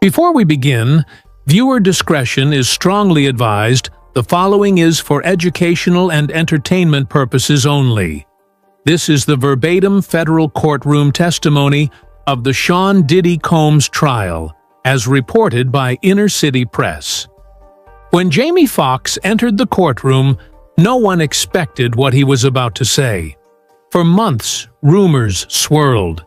Before we begin, viewer discretion is strongly advised. The following is for educational and entertainment purposes only. This is the verbatim federal courtroom testimony of the Sean Diddy Combs trial, as reported by Inner City Press. When Jamie Foxx entered the courtroom, no one expected what he was about to say. For months, rumors swirled.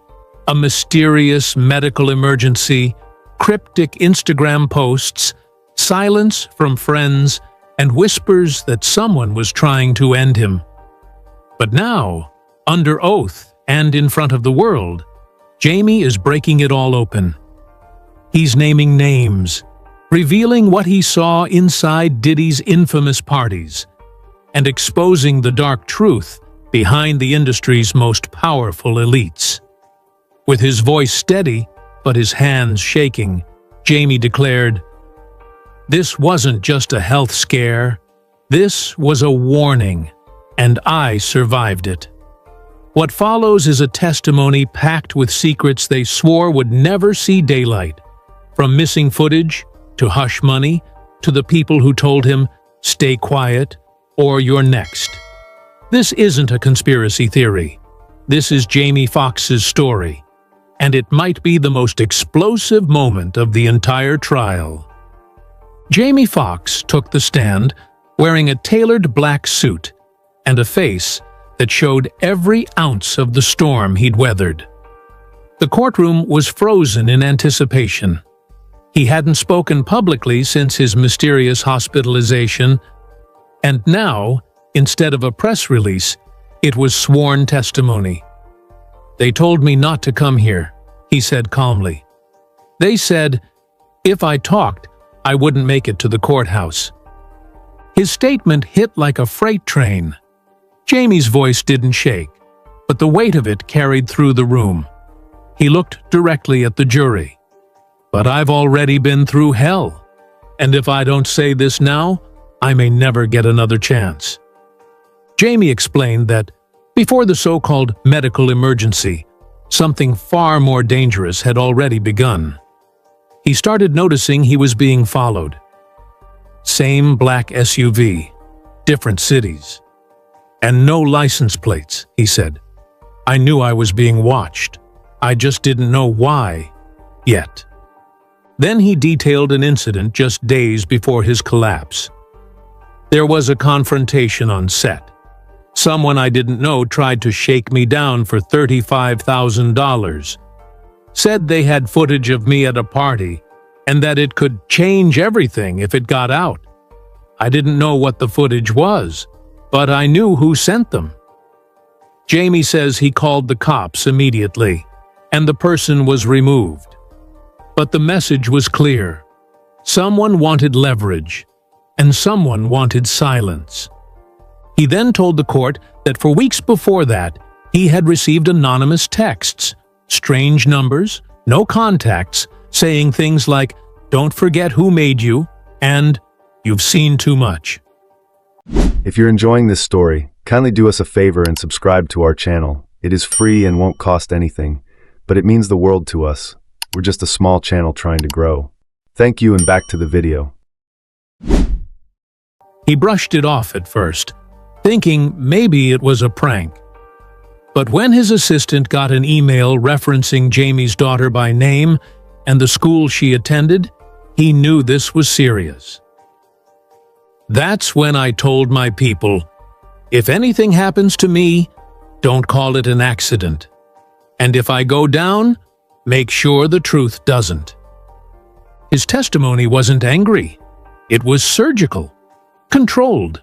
A mysterious medical emergency, cryptic Instagram posts, silence from friends, and whispers that someone was trying to end him. But now, under oath and in front of the world, Jamie is breaking it all open. He's naming names, revealing what he saw inside Diddy's infamous parties, and exposing the dark truth behind the industry's most powerful elites. With his voice steady, but his hands shaking, Jamie declared, "This wasn't just a health scare. This was a warning, and I survived it." What follows is a testimony packed with secrets they swore would never see daylight, from missing footage, to hush money, to the people who told him, "Stay quiet, or you're next." This isn't a conspiracy theory. This is Jamie Foxx's story, and it might be the most explosive moment of the entire trial. Jamie Foxx took the stand wearing a tailored black suit and a face that showed every ounce of the storm he'd weathered. The courtroom was frozen in anticipation. He hadn't spoken publicly since his mysterious hospitalization, and now, instead of a press release, it was sworn testimony. "They told me not to come here," he said calmly. "They said, if I talked, I wouldn't make it to the courthouse." His statement hit like a freight train. Jamie's voice didn't shake, but the weight of it carried through the room. He looked directly at the jury. "But I've already been through hell, and if I don't say this now, I may never get another chance." Jamie explained that, before the so-called medical emergency, something far more dangerous had already begun. He started noticing he was being followed. Same black SUV, different cities. "And no license plates," he said. "I knew I was being watched. I just didn't know why, yet." Then he detailed an incident just days before his collapse. "There was a confrontation on set. Someone I didn't know tried to shake me down for $35,000. Said they had footage of me at a party and that it could change everything if it got out. I didn't know what the footage was, but I knew who sent them." Jamie says he called the cops immediately, and the person was removed. But the message was clear. Someone wanted leverage, and someone wanted silence. He then told the court that for weeks before that, he had received anonymous texts, strange numbers, no contacts, saying things like, "Don't forget who made you," and "You've seen too much." If you're enjoying this story, kindly do us a favor and subscribe to our channel. It is free and won't cost anything, but it means the world to us. We're just a small channel trying to grow. Thank you, and back to the video. He brushed it off at first, thinking maybe it was a prank. But when his assistant got an email referencing Jamie's daughter by name and the school she attended, he knew this was serious. "That's when I told my people, if anything happens to me, don't call it an accident. And if I go down, make sure the truth doesn't." His testimony wasn't angry. It was surgical, controlled,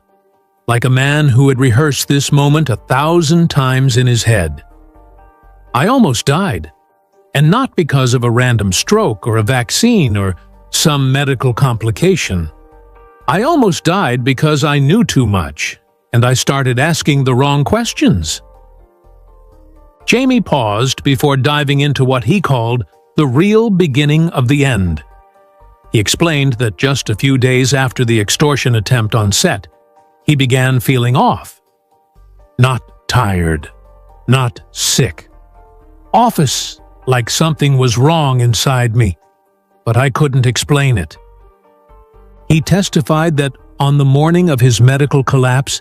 like a man who had rehearsed this moment 1,000 times in his head. "I almost died, and not because of a random stroke or a vaccine or some medical complication. I almost died because I knew too much, and I started asking the wrong questions." Jamie paused before diving into what he called the real beginning of the end. He explained that just a few days after the extortion attempt on set, he began feeling off. Not tired, not sick. Office, like something was wrong inside me. but I couldn't explain it. He testified that on the morning of his medical collapse,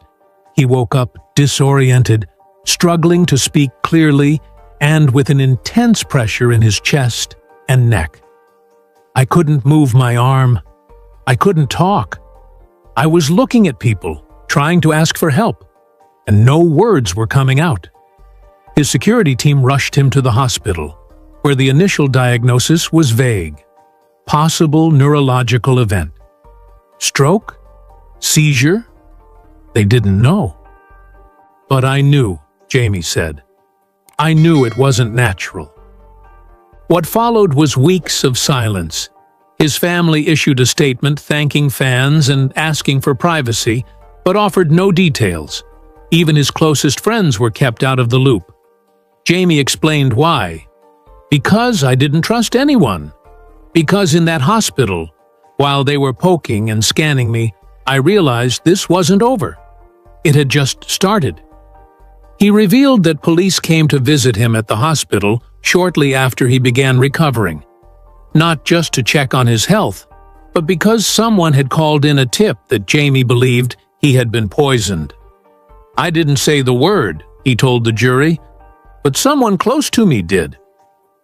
he woke up disoriented, struggling to speak clearly and with an intense pressure in his chest and neck. I couldn't move my arm. I couldn't talk. I was looking at people, trying to ask for help, and no words were coming out. His security team rushed him to the hospital, where the initial diagnosis was vague. Possible neurological event. Stroke? Seizure? They didn't know. But I knew, Jamie said. I knew it wasn't natural. What followed was weeks of silence. His family issued a statement thanking fans and asking for privacy, but offered no details. Even his closest friends were kept out of the loop. Jamie explained why. Because I didn't trust anyone. Because in that hospital, while they were poking and scanning me, I realized this wasn't over. It had just started. He revealed that police came to visit him at the hospital shortly after he began recovering. Not just to check on his health, but because someone had called in a tip that Jamie believed he had been poisoned. I didn't say the word, he told the jury, but someone close to me did.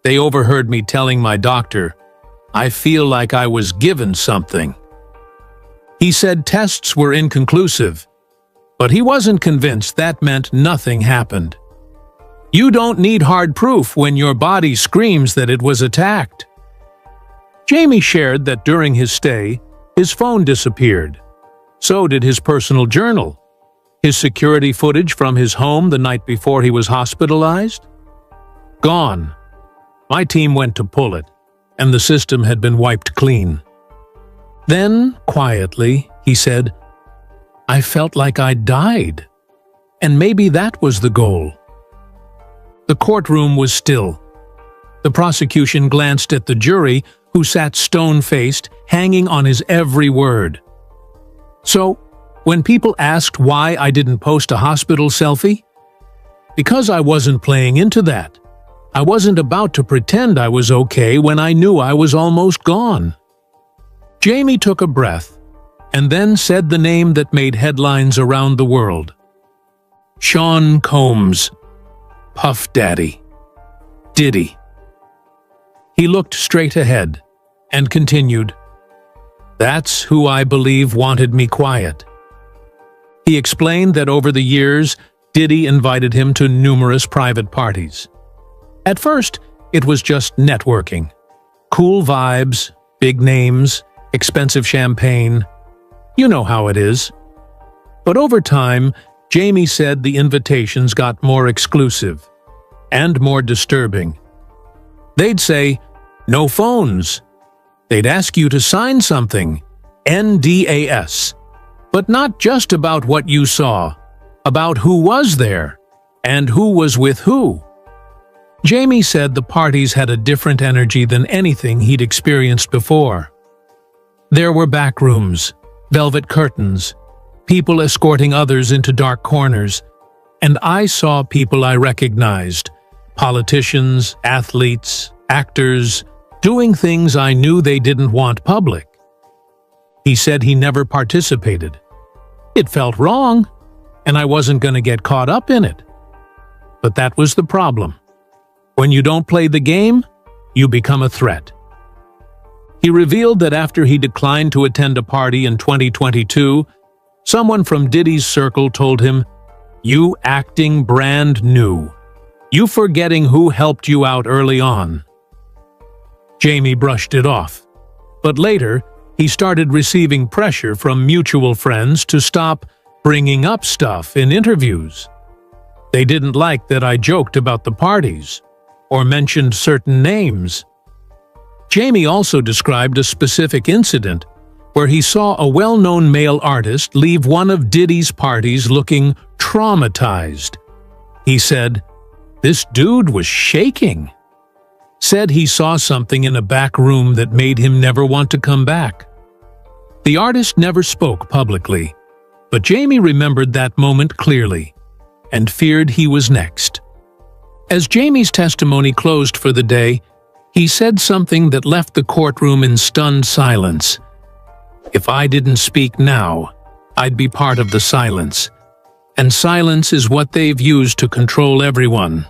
They overheard me telling my doctor, I feel like I was given something. He said tests were inconclusive, but he wasn't convinced that meant nothing happened. You don't need hard proof when your body screams that it was attacked. Jamie shared that during his stay, his phone disappeared. So did his personal journal. His security footage from his home the night before he was hospitalized? Gone. My team went to pull it, and the system had been wiped clean. Then, quietly, he said, I felt like I died. And maybe that was the goal. The courtroom was still. The prosecution glanced at the jury, who sat stone-faced, hanging on his every word. So, when people asked why I didn't post a hospital selfie, because I wasn't playing into that. I wasn't about to pretend I was okay when I knew I was almost gone. Jamie took a breath, and then said the name that made headlines around the world. Sean Combs. Puff Daddy. Diddy. He looked straight ahead, and continued, That's who I believe wanted me quiet. He explained that over the years, Diddy invited him to numerous private parties. At first, it was just networking. Cool vibes, big names, expensive champagne. You know how it is. But over time, Jamie said the invitations got more exclusive and more disturbing. They'd say, no phones. They'd ask you to sign something, NDAS. But not just about what you saw, about who was there, and who was with who. Jamie said the parties had a different energy than anything he'd experienced before. There were back rooms, velvet curtains, people escorting others into dark corners, and I saw people I recognized, politicians, athletes, actors, doing things I knew they didn't want public. He said he never participated. It felt wrong, and I wasn't going to get caught up in it. But that was the problem. When you don't play the game, you become a threat. He revealed that after he declined to attend a party in 2022, someone from Diddy's circle told him, "You acting brand new. You forgetting who helped you out early on." Jamie brushed it off, but later he started receiving pressure from mutual friends to stop bringing up stuff in interviews. They didn't like that I joked about the parties or mentioned certain names. Jamie also described a specific incident where he saw a well-known male artist leave one of Diddy's parties looking traumatized. He said, "This dude was shaking." Said he saw something in a back room that made him never want to come back. The artist never spoke publicly, but Jamie remembered that moment clearly and feared he was next. As Jamie's testimony closed for the day, He said something that left the courtroom in stunned silence. If I didn't speak now, I'd be part of the silence. And silence is what they've used to control everyone.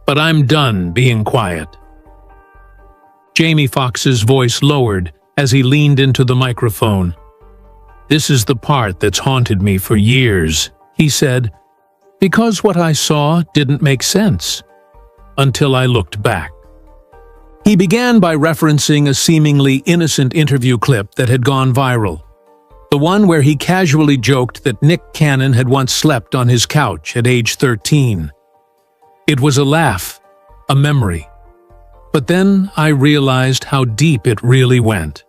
But I'm done being quiet. Jamie Foxx's voice lowered as he leaned into the microphone. This is the part that's haunted me for years, he said, because what I saw didn't make sense until I looked back. He began by referencing a seemingly innocent interview clip that had gone viral, the one where he casually joked that Nick Cannon had once slept on his couch at age 13. It was a laugh, a memory. But then I realized how deep it really went.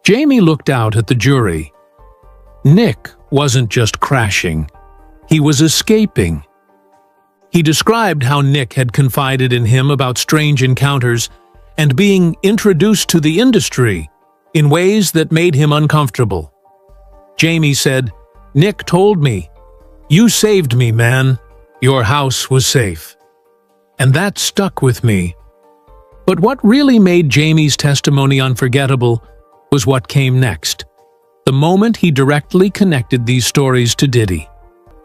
Jamie looked out at the jury. Nick wasn't just crashing. He was escaping. He described how Nick had confided in him about strange encounters and being introduced to the industry in ways that made him uncomfortable. Jamie said, "Nick told me, 'You saved me, man. Your house was safe.' And that stuck with me." But what really made Jamie's testimony unforgettable was what came next, the moment he directly connected these stories to Diddy.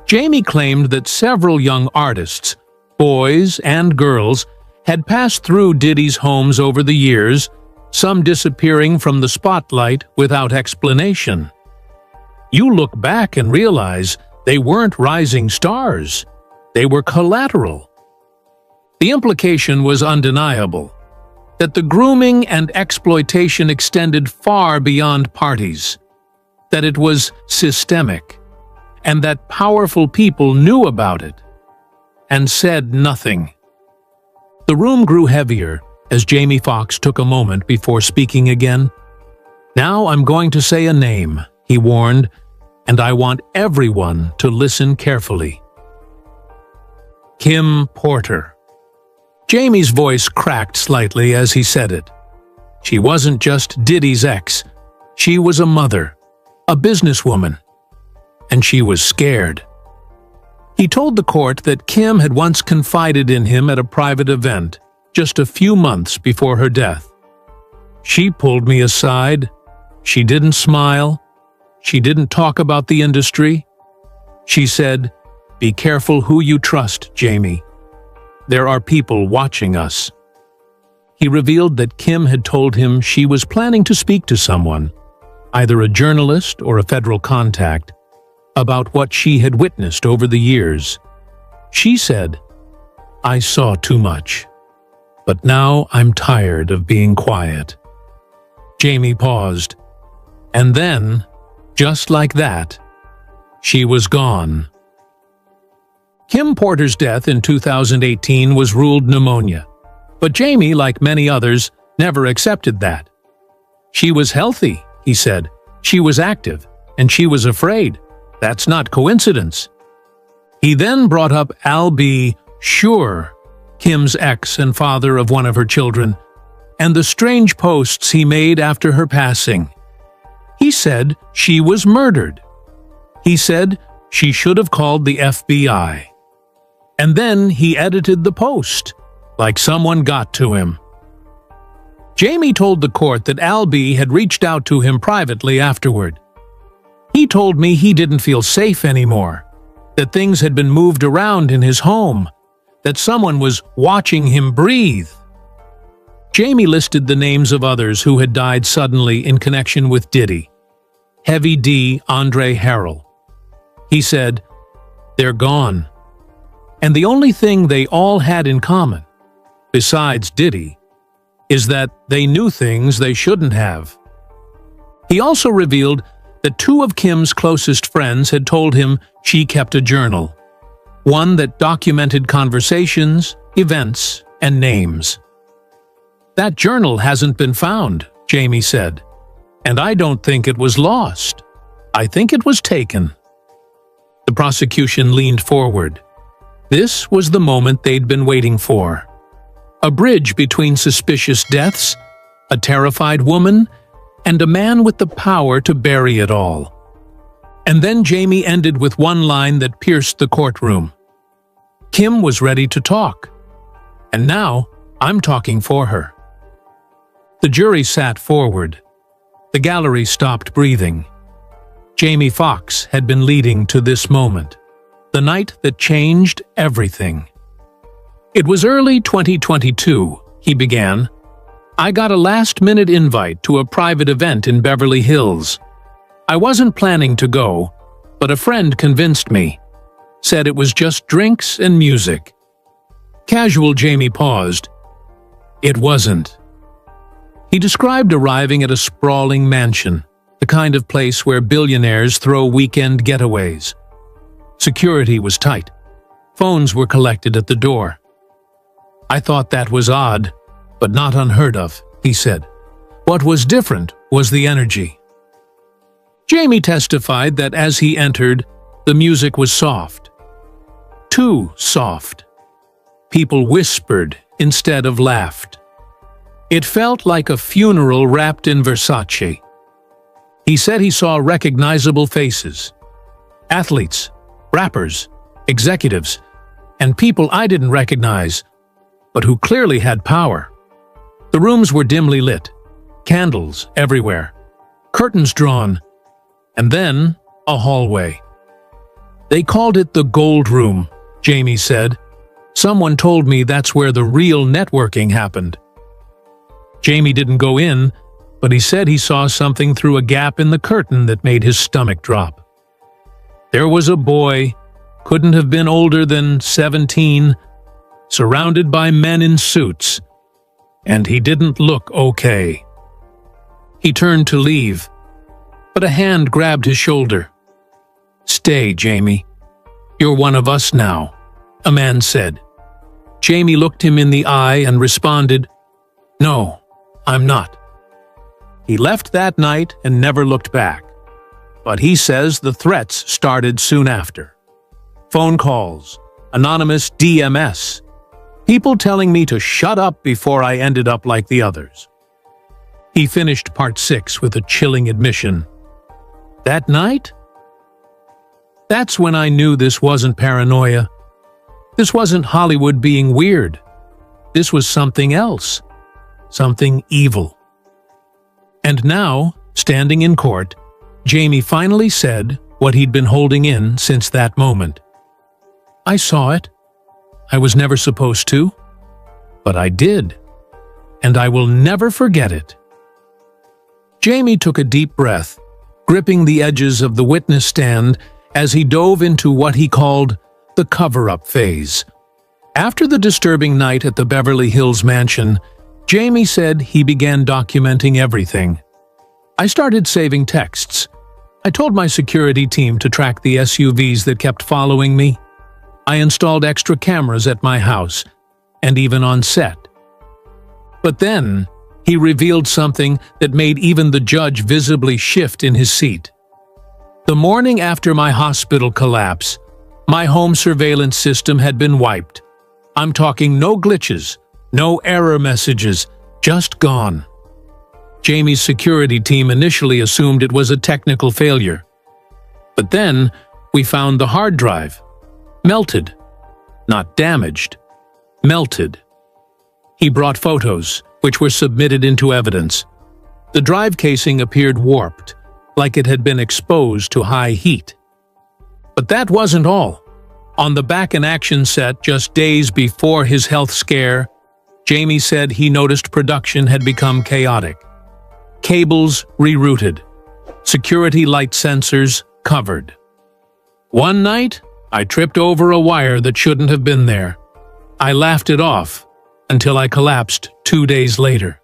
Jamie claimed that several young artists, boys and girls, had passed through Diddy's homes over the years, some disappearing from the spotlight without explanation. You look back and realize they weren't rising stars. They were collateral. The implication was undeniable, that the grooming and exploitation extended far beyond parties, that it was systemic, and that powerful people knew about it and said nothing. The room grew heavier as Jamie Foxx took a moment before speaking again. "Now I'm going to say a name," he warned, "and I want everyone to listen carefully. Kim Porter." Jamie's voice cracked slightly as he said it. She wasn't just Diddy's ex. She was a mother, a businesswoman, and she was scared. He told the court that Kim had once confided in him at a private event, just a few months before her death. "She pulled me aside. She didn't smile. She didn't talk about the industry. She said, 'Be careful who you trust, Jamie. There are people watching us.'" He revealed that Kim had told him she was planning to speak to someone, either a journalist or a federal contact, about what she had witnessed over the years. She said, "I saw too much, but now I'm tired of being quiet." Jamie paused, and then, just like that, she was gone. Kim Porter's death in 2018 was ruled pneumonia, but Jamie, like many others, never accepted that. "She was healthy," he said. "She was active, and she was afraid. That's not coincidence." He then brought up Al B. Sure, Kim's ex and father of one of her children, and the strange posts he made after her passing. He said she was murdered. He said she should have called the FBI. And then he edited the post, like someone got to him. Jamie told the court that Al B. had reached out to him privately afterward. "He told me he didn't feel safe anymore, that things had been moved around in his home, that someone was watching him breathe." Jamie listed the names of others who had died suddenly in connection with Diddy. Heavy D. Andre Harrell. He said, "They're gone. And the only thing they all had in common, besides Diddy, is that they knew things they shouldn't have." He also revealed that two of Kim's closest friends had told him she kept a journal, one that documented conversations, events, and names. "That journal hasn't been found," Jamie said, "and I don't think it was lost. I think it was taken." The prosecution leaned forward. This was the moment they'd been waiting for. A bridge between suspicious deaths, a terrified woman, and a man with the power to bury it all. And then Jamie ended with one line that pierced the courtroom. "Kim was ready to talk. And now I'm talking for her." The jury sat forward. The gallery stopped breathing. Jamie Foxx had been leading to this moment, the night that changed everything. It was early 2022, he began. I got a last-minute invite to a private event in Beverly Hills. I wasn't planning to go, but a friend convinced me. Said it was just drinks and music. Casual Jamie paused. It wasn't. He described arriving at a sprawling mansion, the kind of place where billionaires throw weekend getaways. Security was tight. Phones were collected at the door. I thought that was odd, but not unheard of, he said. What was different was the energy. Jamie testified that as he entered, the music was soft. Too soft. People whispered instead of laughed. It felt like a funeral wrapped in Versace. He said he saw recognizable faces. Athletes, rappers, executives, and people I didn't recognize, but who clearly had power. The rooms were dimly lit, candles everywhere, curtains drawn, and then a hallway. They called it the Gold Room, Jamie said. Someone told me that's where the real networking happened. Jamie didn't go in, but he said he saw something through a gap in the curtain that made his stomach drop. There was a boy, couldn't have been older than 17, surrounded by men in suits, and he didn't look okay. He turned to leave, but a hand grabbed his shoulder. "Stay, Jamie. You're one of us now," a man said. Jamie looked him in the eye and responded, "No, I'm not." He left that night and never looked back. But he says the threats started soon after. Phone calls, anonymous DMS, people telling me to shut up before I ended up like the others. He finished part 6 with a chilling admission. That night? That's when I knew this wasn't paranoia. This wasn't Hollywood being weird. This was something else. Something evil. And now, standing in court, Jamie finally said what he'd been holding in since that moment. I saw it. I was never supposed to, but I did, and I will never forget it. Jamie took a deep breath, gripping the edges of the witness stand as he dove into what he called the cover-up phase. After the disturbing night at the Beverly Hills mansion, Jamie said he began documenting everything. I started saving texts. I told my security team to track the SUVs that kept following me. I installed extra cameras at my house, and even on set. But then, he revealed something that made even the judge visibly shift in his seat. The morning after my hospital collapse, my home surveillance system had been wiped. I'm talking no glitches, no error messages, just gone. Jamie's security team initially assumed it was a technical failure. But then, we found the hard drive. Melted. Not damaged. Melted. He brought photos, which were submitted into evidence. The drive casing appeared warped, like it had been exposed to high heat. But that wasn't all. On the Back in Action set just days before his health scare, Jamie said he noticed production had become chaotic. Cables rerouted. Security light sensors covered. One night, I tripped over a wire that shouldn't have been there. I laughed it off until I collapsed 2 days later.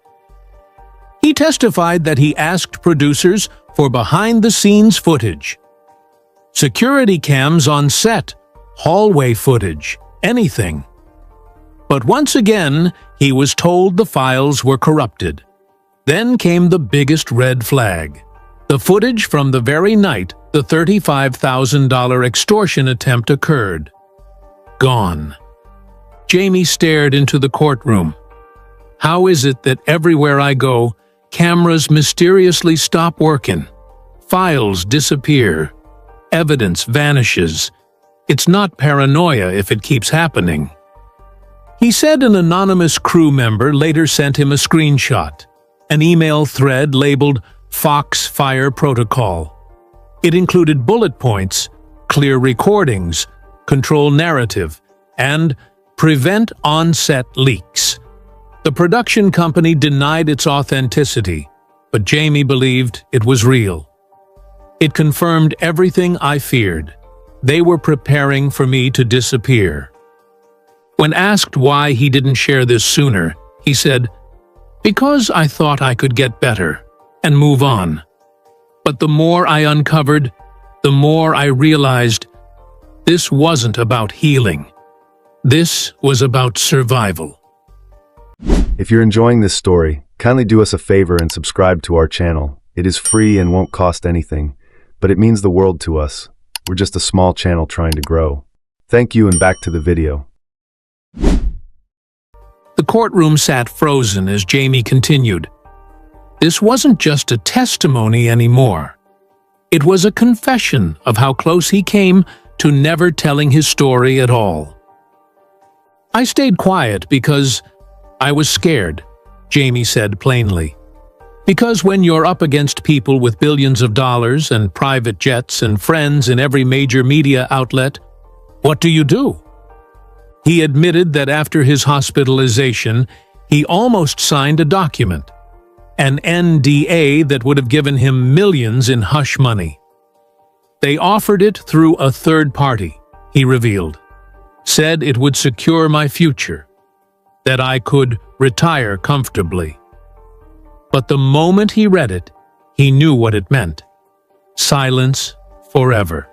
He testified that he asked producers for behind-the-scenes footage. Security cams on set, hallway footage, anything. But once again, he was told the files were corrupted. Then came the biggest red flag. The footage from the very night the $35,000 extortion attempt occurred. Gone. Jamie stared into the courtroom. How is it that everywhere I go, cameras mysteriously stop working? Files disappear. Evidence vanishes. It's not paranoia if it keeps happening. He said an anonymous crew member later sent him a screenshot. an email thread labeled Foxx Fire Protocol. It included bullet points, clear recordings, control narrative, and prevent on-set leaks. The production company denied its authenticity, but Jamie believed it was real. It confirmed everything I feared. They were preparing for me to disappear. When asked why he didn't share this sooner, he said, "Because I thought I could get better and move on." But the more I uncovered, the more I realized this wasn't about healing. This was about survival. If you're enjoying this story, kindly do us a favor and subscribe to our channel. It is free and won't cost anything, but it means the world to us. We're just a small channel trying to grow. Thank you, and back to the video. The courtroom sat frozen as Jamie continued. This wasn't just a testimony anymore. It was a confession of how close he came to never telling his story at all. "I stayed quiet because I was scared," Jamie said plainly. "Because when you're up against people with billions of dollars and private jets and friends in every major media outlet, what do you do?" He admitted that after his hospitalization, he almost signed a document, an NDA that would have given him millions in hush money. "They offered it through a third party," he revealed. "Said it would secure my future, that I could retire comfortably." But the moment he read it, he knew what it meant. Silence forever.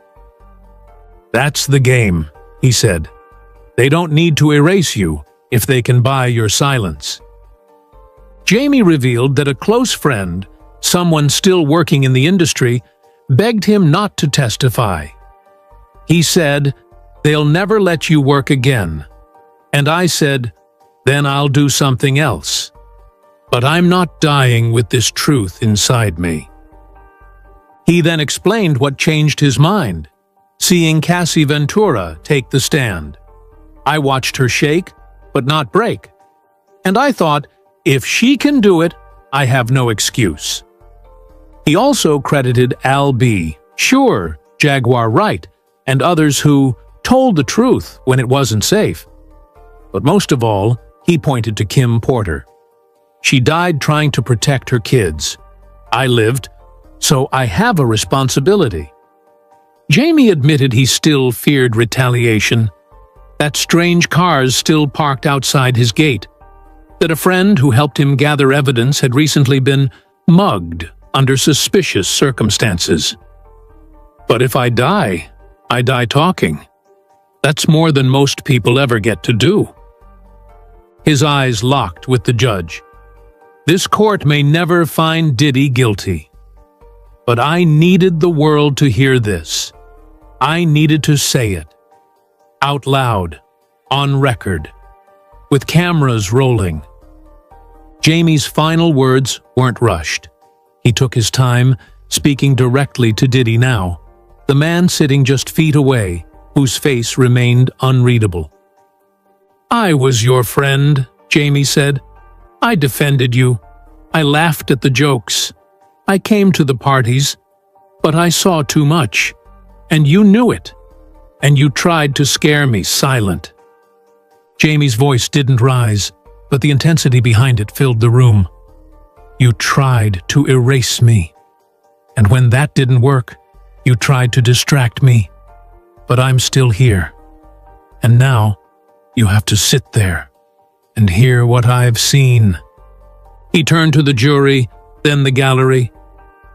"That's the game," he said. "They don't need to erase you if they can buy your silence." Jamie revealed that a close friend, someone still working in the industry, begged him not to testify. He said, "They'll never let you work again." And I said, "Then I'll do something else. But I'm not dying with this truth inside me." He then explained what changed his mind, seeing Cassie Ventura take the stand. "I watched her shake, but not break. And I thought, if she can do it, I have no excuse." He also credited Al B., Sure, Jaguar Wright, and others who told the truth when it wasn't safe. But most of all, he pointed to Kim Porter. "She died trying to protect her kids. I lived, so I have a responsibility." Jamie admitted he still feared retaliation, that strange cars still parked outside his gate, that a friend who helped him gather evidence had recently been mugged under suspicious circumstances. "But if I die talking. That's more than most people ever get to do." His eyes locked with the judge. "This court may never find Diddy guilty. But I needed the world to hear this. I needed to say it. Out loud, on record, with cameras rolling." Jamie's final words weren't rushed. He took his time, speaking directly to Diddy now, the man sitting just feet away, whose face remained unreadable. "I was your friend," Jamie said. "I defended you. I laughed at the jokes. I came to the parties. But I saw too much. And you knew it. And you tried to scare me silent." Jamie's voice didn't rise, but the intensity behind it filled the room. "You tried to erase me. And when that didn't work, you tried to distract me. But I'm still here. And now, you have to sit there and hear what I've seen." He turned to the jury, then the gallery.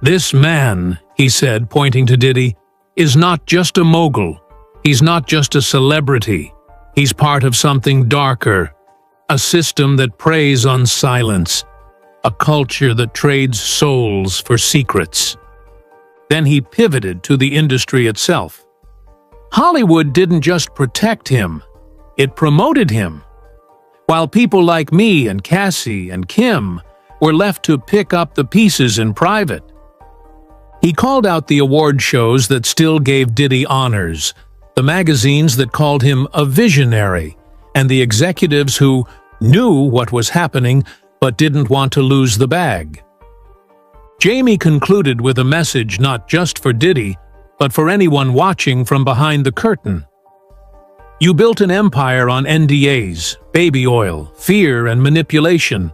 "This man," he said, pointing to Diddy, "is not just a mogul. He's not just a celebrity. He's part of something darker, a system that preys on silence, a culture that trades souls for secrets." Then he pivoted to the industry itself. Hollywood didn't just protect him, it promoted him. While people like me and Cassie and Kim were left to pick up the pieces in private. He called out the award shows that still gave Diddy honors, the magazines that called him a visionary, and the executives who knew what was happening but didn't want to lose the bag. Jamie concluded with a message not just for Diddy, but for anyone watching from behind the curtain. You built an empire on NDAs, baby oil, fear, and manipulation.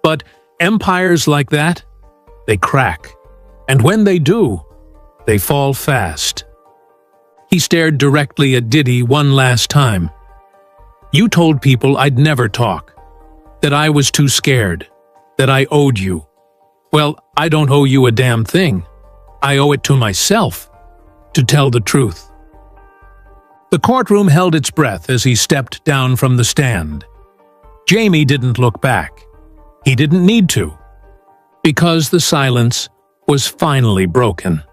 But empires like that, they crack. And when they do, they fall fast. He stared directly at Diddy one last time. You told people I'd never talk, that I was too scared, that I owed you. Well, I don't owe you a damn thing. I owe it to myself to tell the truth. The courtroom held its breath as he stepped down from the stand. Jamie didn't look back. He didn't need to, because the silence was finally broken.